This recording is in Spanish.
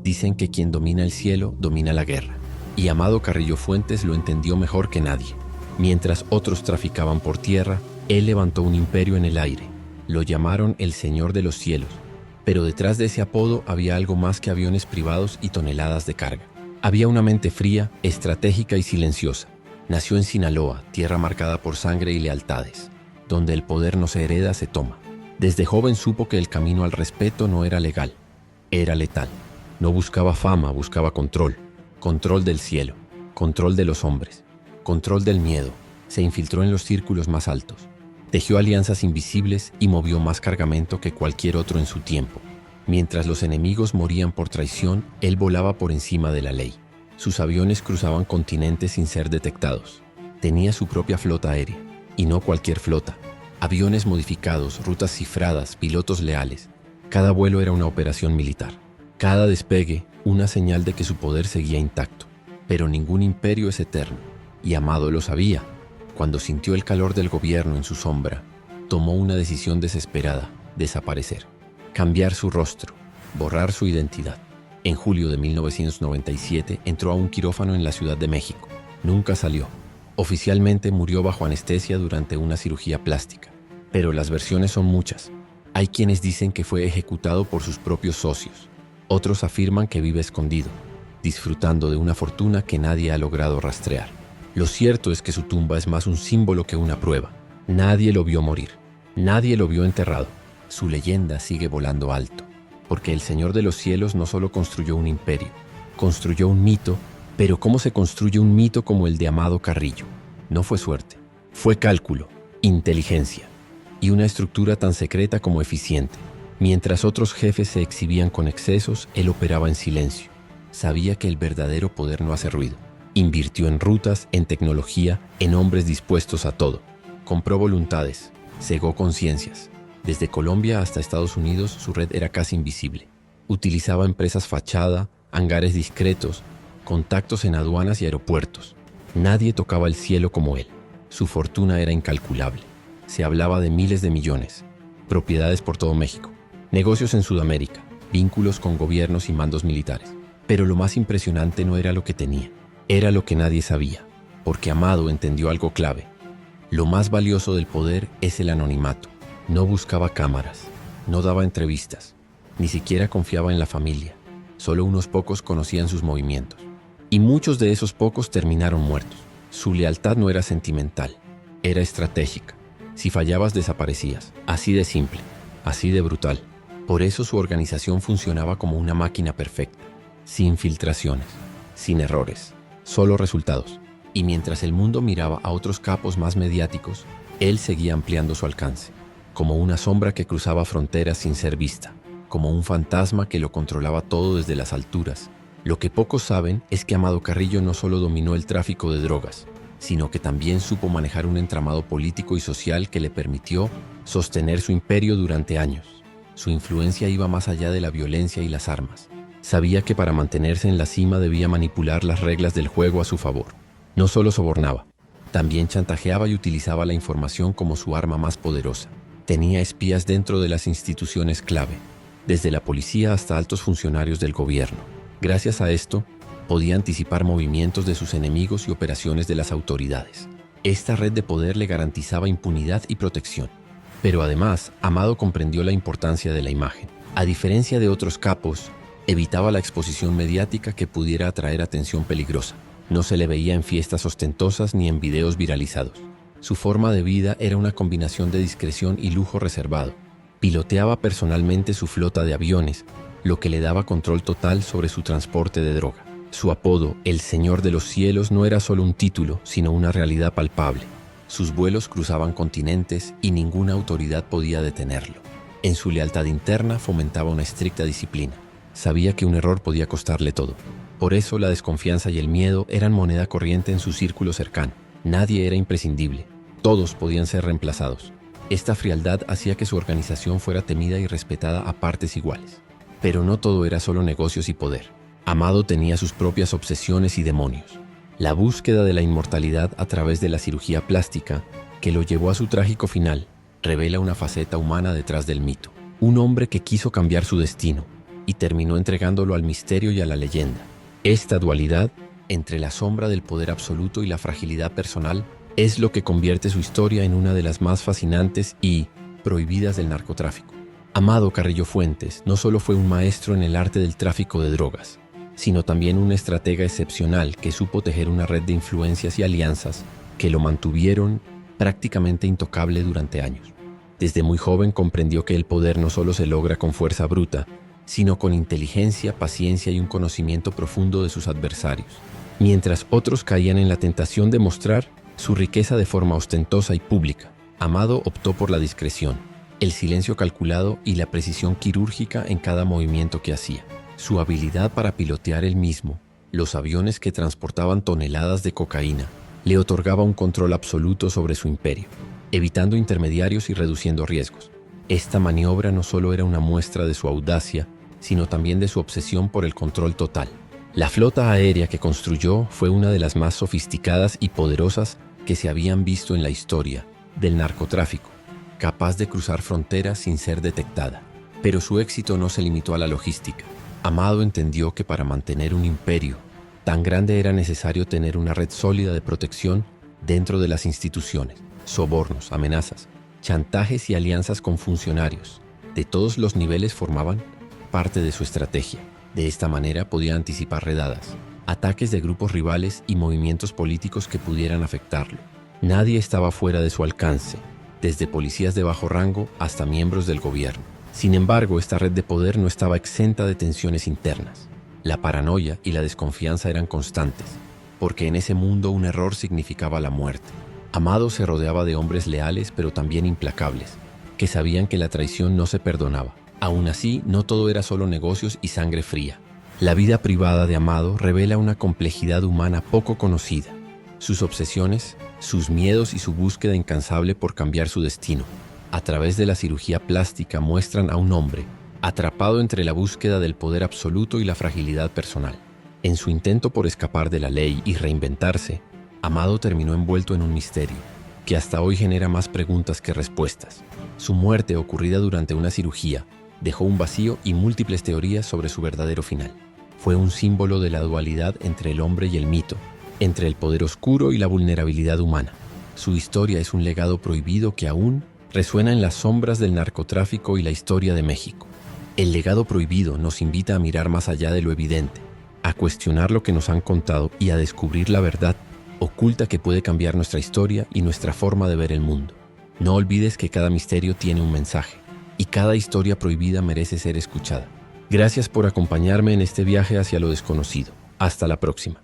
Dicen que quien domina el cielo, domina la guerra. Y Amado Carrillo Fuentes lo entendió mejor que nadie. Mientras otros traficaban por tierra, él levantó un imperio en el aire. Lo llamaron el Señor de los Cielos. Pero detrás de ese apodo había algo más que aviones privados y toneladas de carga. Había una mente fría, estratégica y silenciosa. Nació en Sinaloa, tierra marcada por sangre y lealtades. Donde el poder no se hereda, se toma. Desde joven supo que el camino al respeto no era legal, era letal. No buscaba fama, buscaba control. Control del cielo, control de los hombres, control del miedo. Se infiltró en los círculos más altos. Tejió alianzas invisibles y movió más cargamento que cualquier otro en su tiempo. Mientras los enemigos morían por traición, él volaba por encima de la ley. Sus aviones cruzaban continentes sin ser detectados. Tenía su propia flota aérea, y no cualquier flota. Aviones modificados, rutas cifradas, pilotos leales. Cada vuelo era una operación militar. Cada despegue, una señal de que su poder seguía intacto. Pero ningún imperio es eterno, y Amado lo sabía. Cuando sintió el calor del gobierno en su sombra, tomó una decisión desesperada: desaparecer. Cambiar su rostro, borrar su identidad. En julio de 1997 entró a un quirófano en la Ciudad de México. Nunca salió. Oficialmente murió bajo anestesia durante una cirugía plástica. Pero las versiones son muchas. Hay quienes dicen que fue ejecutado por sus propios socios. Otros afirman que vive escondido, disfrutando de una fortuna que nadie ha logrado rastrear. Lo cierto es que su tumba es más un símbolo que una prueba. Nadie lo vio morir. Nadie lo vio enterrado. Su leyenda sigue volando alto. Porque el Señor de los Cielos no solo construyó un imperio, construyó un mito. Pero ¿cómo se construye un mito como el de Amado Carrillo? No fue suerte, fue cálculo, inteligencia y una estructura tan secreta como eficiente. Mientras otros jefes se exhibían con excesos, él operaba en silencio. Sabía que el verdadero poder no hace ruido. Invirtió en rutas, en tecnología, en hombres dispuestos a todo. Compró voluntades, cegó conciencias. Desde Colombia hasta Estados Unidos, su red era casi invisible. Utilizaba empresas fachada, hangares discretos, contactos en aduanas y aeropuertos. Nadie tocaba el cielo como él. Su fortuna era incalculable. Se hablaba de miles de millones, propiedades por todo México, negocios en Sudamérica, vínculos con gobiernos y mandos militares. Pero lo más impresionante no era lo que tenía, era lo que nadie sabía, porque Amado entendió algo clave. Lo más valioso del poder es el anonimato. No buscaba cámaras, no daba entrevistas, ni siquiera confiaba en la familia. Solo unos pocos conocían sus movimientos. Y muchos de esos pocos terminaron muertos. Su lealtad no era sentimental, era estratégica. Si fallabas, desaparecías. Así de simple, así de brutal. Por eso su organización funcionaba como una máquina perfecta, sin filtraciones, sin errores, solo resultados. Y mientras el mundo miraba a otros capos más mediáticos, él seguía ampliando su alcance, como una sombra que cruzaba fronteras sin ser vista, como un fantasma que lo controlaba todo desde las alturas. Lo que pocos saben es que Amado Carrillo no solo dominó el tráfico de drogas, sino que también supo manejar un entramado político y social que le permitió sostener su imperio durante años. Su influencia iba más allá de la violencia y las armas. Sabía que para mantenerse en la cima debía manipular las reglas del juego a su favor. No solo sobornaba, también chantajeaba y utilizaba la información como su arma más poderosa. Tenía espías dentro de las instituciones clave, desde la policía hasta altos funcionarios del gobierno. Gracias a esto, podía anticipar movimientos de sus enemigos y operaciones de las autoridades. Esta red de poder le garantizaba impunidad y protección. Pero además, Amado comprendió la importancia de la imagen. A diferencia de otros capos, evitaba la exposición mediática que pudiera atraer atención peligrosa. No se le veía en fiestas ostentosas ni en videos viralizados. Su forma de vida era una combinación de discreción y lujo reservado. Piloteaba personalmente su flota de aviones, lo que le daba control total sobre su transporte de droga. Su apodo, el Señor de los Cielos, no era solo un título, sino una realidad palpable. Sus vuelos cruzaban continentes y ninguna autoridad podía detenerlo. En su lealtad interna fomentaba una estricta disciplina. Sabía que un error podía costarle todo. Por eso la desconfianza y el miedo eran moneda corriente en su círculo cercano. Nadie era imprescindible. Todos podían ser reemplazados. Esta frialdad hacía que su organización fuera temida y respetada a partes iguales. Pero no todo era solo negocios y poder. Amado tenía sus propias obsesiones y demonios. La búsqueda de la inmortalidad a través de la cirugía plástica, que lo llevó a su trágico final, revela una faceta humana detrás del mito. Un hombre que quiso cambiar su destino, y terminó entregándolo al misterio y a la leyenda. Esta dualidad entre la sombra del poder absoluto y la fragilidad personal es lo que convierte su historia en una de las más fascinantes y prohibidas del narcotráfico. Amado Carrillo Fuentes no solo fue un maestro en el arte del tráfico de drogas, sino también un estratega excepcional que supo tejer una red de influencias y alianzas que lo mantuvieron prácticamente intocable durante años. Desde muy joven comprendió que el poder no solo se logra con fuerza bruta, sino con inteligencia, paciencia y un conocimiento profundo de sus adversarios. Mientras otros caían en la tentación de mostrar su riqueza de forma ostentosa y pública, Amado optó por la discreción, el silencio calculado y la precisión quirúrgica en cada movimiento que hacía. Su habilidad para pilotear él mismo los aviones que transportaban toneladas de cocaína le otorgaba un control absoluto sobre su imperio, evitando intermediarios y reduciendo riesgos. Esta maniobra no solo era una muestra de su audacia, sino también de su obsesión por el control total. La flota aérea que construyó fue una de las más sofisticadas y poderosas que se habían visto en la historia del narcotráfico, capaz de cruzar fronteras sin ser detectada. Pero su éxito no se limitó a la logística. Amado entendió que para mantener un imperio tan grande era necesario tener una red sólida de protección dentro de las instituciones, sobornos, amenazas, chantajes y alianzas con funcionarios de todos los niveles formaban parte de su estrategia. De esta manera podía anticipar redadas, ataques de grupos rivales y movimientos políticos que pudieran afectarlo. Nadie estaba fuera de su alcance, desde policías de bajo rango hasta miembros del gobierno. Sin embargo, esta red de poder no estaba exenta de tensiones internas. La paranoia y la desconfianza eran constantes, porque en ese mundo un error significaba la muerte. Amado se rodeaba de hombres leales pero también implacables, que sabían que la traición no se perdonaba. Aún así, no todo era solo negocios y sangre fría. La vida privada de Amado revela una complejidad humana poco conocida. Sus obsesiones, sus miedos y su búsqueda incansable por cambiar su destino. A través de la cirugía plástica muestran a un hombre atrapado entre la búsqueda del poder absoluto y la fragilidad personal. En su intento por escapar de la ley y reinventarse, Amado terminó envuelto en un misterio que hasta hoy genera más preguntas que respuestas. Su muerte, ocurrida durante una cirugía, dejó un vacío y múltiples teorías sobre su verdadero final. Fue un símbolo de la dualidad entre el hombre y el mito, entre el poder oscuro y la vulnerabilidad humana. Su historia es un legado prohibido que aún resuena en las sombras del narcotráfico y la historia de México. El legado prohibido nos invita a mirar más allá de lo evidente, a cuestionar lo que nos han contado y a descubrir la verdad oculta que puede cambiar nuestra historia y nuestra forma de ver el mundo. No olvides que cada misterio tiene un mensaje y cada historia prohibida merece ser escuchada. Gracias por acompañarme en este viaje hacia lo desconocido. Hasta la próxima.